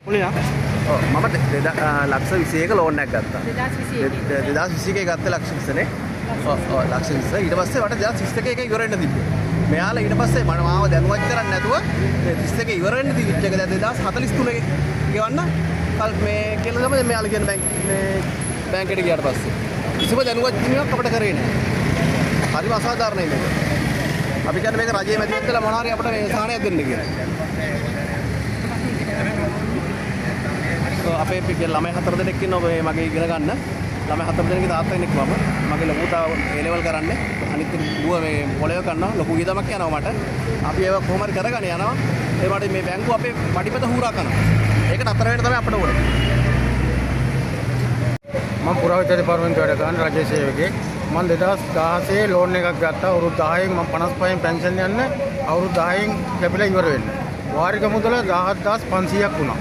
මුලිනා මම ලක්ෂ 21 ලෝන් එකක් ගත්තා. 2021 ගත්තේ ලක්ෂ 20නේ. ලක්ෂ 20. ඊට පස්සේ මට 2031 එක ඉවර වෙන්න තිබ්බේ. මෙයාලා ඊට පස්සේ මම මාව දැනුවත් කරන්නේ නැතුව 31 ඉවර වෙන්න තිබිච්ච එක දැන් 2043 ගෙවන්න මේ කියලා තමයි මෙයාලා කියන බැංකෙට ගියාට පස්සේ. කිසිම දැනුවත් කිරීමක් අපිට කරේ නැහැ. හරිම අසාධාරණයි මේක. අපි කියන්නේ මේක රජයේ මැදිහත් වෙලා මොනවා හරි අපිට මේ සාහනයක් දෙන්න කියලා. අපේ පිටේ ළමයි 4 දෙනෙක් ඉන්නවා මගේ ඉගෙන ගන්න. ළමයි 4 දෙනෙක්ගේ තාත්තා කෙනෙක් මම. මගේ ලොකු තාව A level කරන්නේ. අනිත් දුව මේ පොළේව කරනවා. ලොකු වියදමක් යනවා මට. අපි ඒක කොහොම හරි කරගෙන යනවා. ඒ වගේ මේ බැංකුව අපේ පඩිපත හුරා කරනවා. ඒක නතර වෙන්න තමයි අපිට ඕනේ. මම පුරාවිද්‍යා දෙපාර්තමේන්තුවේ වැඩ කරන රජයේ සේවකයෙක්. මම 2016 ලෝන් එකක් ගත්තා. අවුරුදු 10න් මම 55න් පෙන්ෂන් යන්න අවුරුදු 10න් කැපිලා ඉවර වෙන්න. වාරික මුදල 17500ක් වුණා.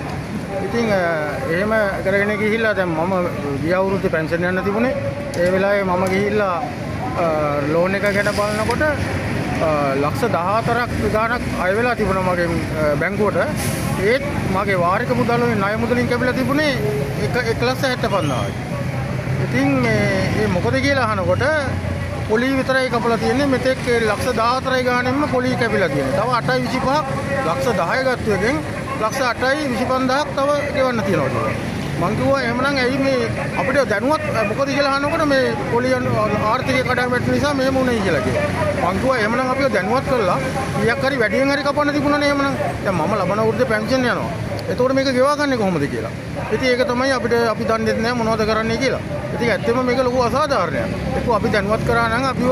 ඉතින් එහෙම කරගෙන ගිහිල්ලා දැන් මම ගිය අවුරුද්දේ පෙන්ෂන් යන්න තිබුණේ. ඒ වෙලාවේ මම ගිහිල්ලා ලෝන් එක ගැන බලනකොට ලක්ෂ 14ක් ගාණක් අය වෙලා තිබුණා මගේ බැංකුවට. ඒත් මගේ වාරික මුදල් වලින් ණය මුදලින් කැපිලා තිබුණේ 1,75,000යි. ඉතින් මේ මොකද කියලා අහනකොට පොලි විතරයි කපලා තියෙන්නේ. මෙතෙක් ලක්ෂ 14යි ගාණෙන්ම පොලි කැපිලා තියෙනවා. තව 8.25ක් ලක්ෂ 10 ගත්ත එකෙන් ලක්ෂ 8.25ක් තව ගෙවන්න තියෙනවා කියලා. මං කිව්වා එහෙමනම් ඇයි මේ අපිට දැනුවත් මොකද කියලා අහනකොට මේ පොලි ආර්ථික කඩාවැටෙන නිසා මෙහෙම වුණේ කියලා කිව්වා. මං කිව්වා එහෙමනම් අපිව දැනුවත් කරලා කීයක් හරි වැඩියෙන් හරි කපන්න තිබුණානේ එහෙමනම්. දැන් මම ලබන අවුරුද්දේ පෙන්ෂන් යනවා. එතකොට මේක ගෙවා ගන්නේ කොහොමද කියලා. ඉතින් ඒක තමයි අපි දන්නේ නැහැ මොනවද කරන්නේ කියලා. ඉතින් ඇත්තම මේක ලොකු අසාධාරණයක්. ඒක අපි දැනුවත් කරා නම් අපිව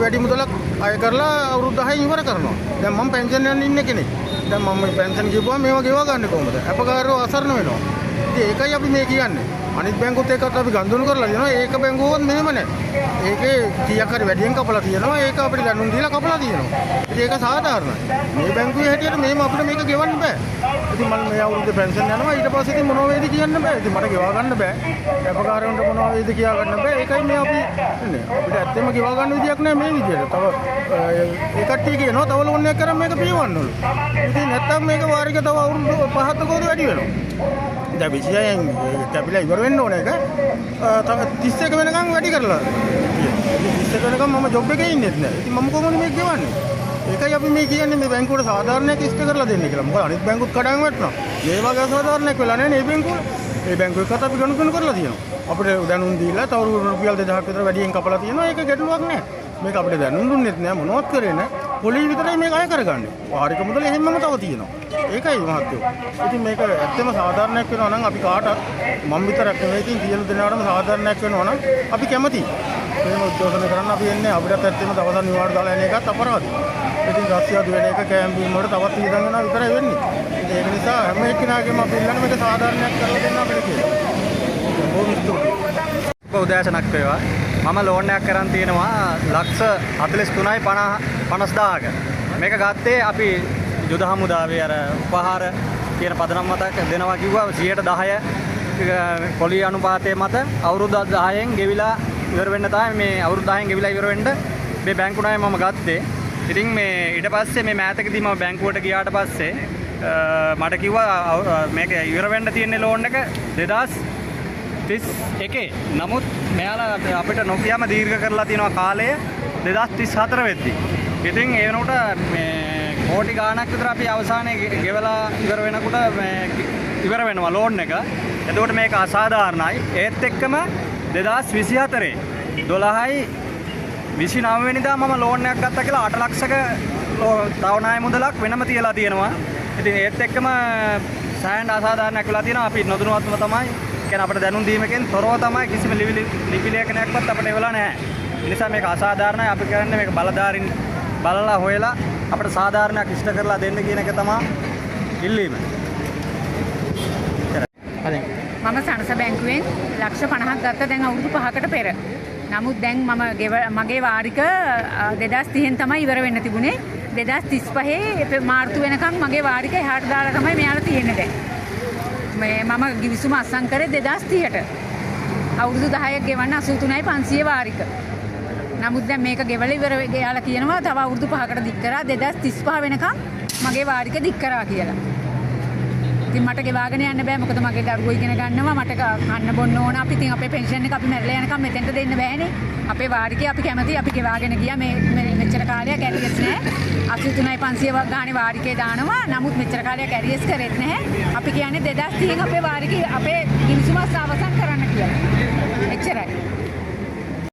වැඩි මුදලක් අය කරලා අවුරුදු 10 ඉවර කරනවා. දැන් මම පෙන්ෂන් යන්න ඉන්න කෙනෙක්. දැන් මම මේ පෙන්ෂන් ගිහුවා මේවා ගෙවා ගන්න කොහොමද? අපකාරව අසරණ වෙනවා. ඉතින් ඒකයි අපි මේ කියන්නේ. අනිත් බැංකුත් එක්කත් අපි ගනුදෙනු කරලා දෙනවා. ඒක බැංකුවවත් මෙහෙම නැහැ. ඒකේ කීයක් හරි වැඩියෙන් කපලා තියෙනවා. ඒක අපිට දැනුම් දීලා කපලා තියෙනවා. ඉතින් ඒක සාධාරණයි. මේ බැංකුවේ හැටියට මෙහෙම අපිට මේක ගෙවන්න බෑ. ඉතින් මම මේ අවුරුද්දේ පෙන්ෂන් යනවා. ඊට පස්සේ ඉතින් මොනවා වේද කියන්න බෑ. ඉතින් මට ගෙවා ගන්න බෑ. අපකාරවන්ට මොනවා වේද කියා ගන්න බෑ. ඒකයි මේ අපි ඉන්නේ. අපිට ඇත්තම ගෙවා ගන්න විදියක් නැහැ මේ විදියට. තව ඒ කට්ටිය කියනවා තව ලෝන් එකක් කරන් මේක පියවන්න ඕන. ඉතින් නැත්තම් මේක වාරික තව අවුරුදු 5ක් කෝද වැඩි වෙනවා. දැන් 26න් කැපිලා ඉවර වෙන්න ඕන එක තව 31 වෙනකන් වැඩි කරලා. 31 වෙනකන් මම ජොබ් එකේ ඉන්නෙත් නෑ. ඉතින් මම කොහොමද මේක ගෙවන්නේ? ඒකයි අපි මේ කියන්නේ මේ බැංකුවට සාධාරණයක් ඉෂ්ට කරලා දෙන්න කියලා. මොකද අනිත් බැංකුත් කඩන් වැටෙනවා. මේ වගේ අසාධාරණයක් වෙලා නැහැ නේ මේ බැංකුව. මේ බැංකුවකත් අපි ගනුදෙනු කරලා තියෙනවා. අපිට දැනුම් දීලා තව රුපියල් 2000ක් විතර වැඩියෙන් කපලා තියෙනවා. ඒක ගැටලුවක් නෑ. මේක අපිට දැනුම් දුන්නෙත් නෑ මොනවත් කරේ නෑ. පොලි විතරයි මේක අය කරගන්නේ. වාරික මුදල එහෙමම තව තියෙනවා. ඒකයි මහත්තයෝ. ඉතින් මේක ඇත්තම සාධාරණයක් වෙනවා නම් අපි කාටත් මම විතරක් නෙවෙයි ඉතින් සියලු දෙනාටම සාධාරණයක් වෙනවා නම් අපි කැමතියි. මේක උද්ඝෝෂණය කරන්න අපි එන්නේ අපිට ඇත්තම දවසක් නිවාඩු දාලා එන එකත් අපරාධයි. ඉතින් රස්තියාදු වෙන එක කැම්පින් වලට තවත් වියදම් වෙනවා විතරයි වෙන්නේ. ඉතින් ඒක නිසා හැම එක්කෙනාගේම අපි ඉල්ලන්නේ මේක සාධාරණයක් කරලා දෙන්න අපිට කියලා. බොහොම ස්තුතියි. උදෑසනක් වේවා. මම ලෝන් එකක් කරන් තියෙනවා ලක්ෂ 43යි 50000ක. මේක ගත්තේ අපි යුද හමුදාවේ අර උපහාර කියන පදනම් මතක් දෙනවා කිව්වා 10% පොලි අනුපාතයේ මත අවුරුදු 10න් ගෙවිලා ඉවර වෙන්න තමයි මේ අවුරුදු 10න් ගෙවිලා ඉවර වෙන්න මේ බැංකු ණය මම ගත්තේ. ඉතින් මේ ඊට පස්සේ මේ මෑතකදී මම බැංකුවට ගියාට පස්සේ මට කිව්වා මේක ඉවර වෙන්න තියෙන ලෝන් එක 2031. නමුත් මෙයාලා අපිට නොකියම දීර්ඝ කරලා තියෙනවා කාලය 2034 වෙද්දී. ඉතින් ඒ වෙනකොට මේ කෝටි ගාණක් විතර අපි අවසානයේ ගෙවලා ඉවර වෙනකොට ඉවර වෙනවා ලෝන් එක. එතකොට මේක අසාධාරණයි. ඒත් එක්කම 2024 12යි 29 වෙනිදා මම ලෝන් එකක් ගත්තා කියලා 8 ලක්ෂක තව ණය මුදලක් වෙනම තියලා තියෙනවා. ඉතින් ඒත් එක්කම සෑහෙන අසාධාරණයක් වෙලා තියෙනවා. අපි නොදැනුවත්වම තමයි කියන්නේ අපිට දැනුම් දීමකින් තොරව තමයි කිසිම ලිපි ලේඛනයක්වත් අපිට එවලා නැහැ. ඒ නිසා මේක අසාධාරණයි. අපි කරන්නේ මේක බලධාරීන් බලලා හොයලා අපිට සාධාරණයක් ඉෂ්ට කරලා දෙන්න කියන එක තමයි ඉල්ලීම. මම සනස බැංකුවෙන් ලක්ෂ 50ක් ගත්ත දැන් අවුරුදු 5කට පෙර. නමුත් දැන් මගේ වාරික 2030න් තමයි ඉවර වෙන්න තිබුණේ. 2035 මාර්තු වෙනකන් මගේ වාරික එහාට දාලා තමයි මෙයාලා තියෙන්නේ දැන්. මම ගිවිසුම අත්සන් කරේ 2030ට. අවුරුදු 10ක් ගෙවන්න 83යි 500 වාරික. නමුත් දැන් මේක ගෙවල ඉවර යාලා කියනවා තව අවුරුදු 5කට දික් කරා 2035 වෙනකන් මගේ වාරික දික් කරා කියලා. ඉතින් මට ගෙවාගෙන යන්න බෑ මොකද මගේ දරුවෝ ඉගෙන ගන්නවා මට කන්න බොන්න ඕන අපි ඉතින් අපේ පෙන්ෂන් එක අපි මැරලා යනකම් මෙතෙන්ට දෙන්න බෑනේ අපේ වාරිකේ අපි කැමති අපි ගෙවාගෙන ගියා මේ මෙච්චර කාලයක් ඇරියස් නෑ 83යි 500 ගානේ වාරිකේ දානවා නමුත් මෙච්චර කාලයක් ඇරියස් කරෙත් නැහැ අපි කියන්නේ 2030 අපේ වාරිකේ අපේ ගිවිසුම අවසන් කරන්න කියලා එච්චරයි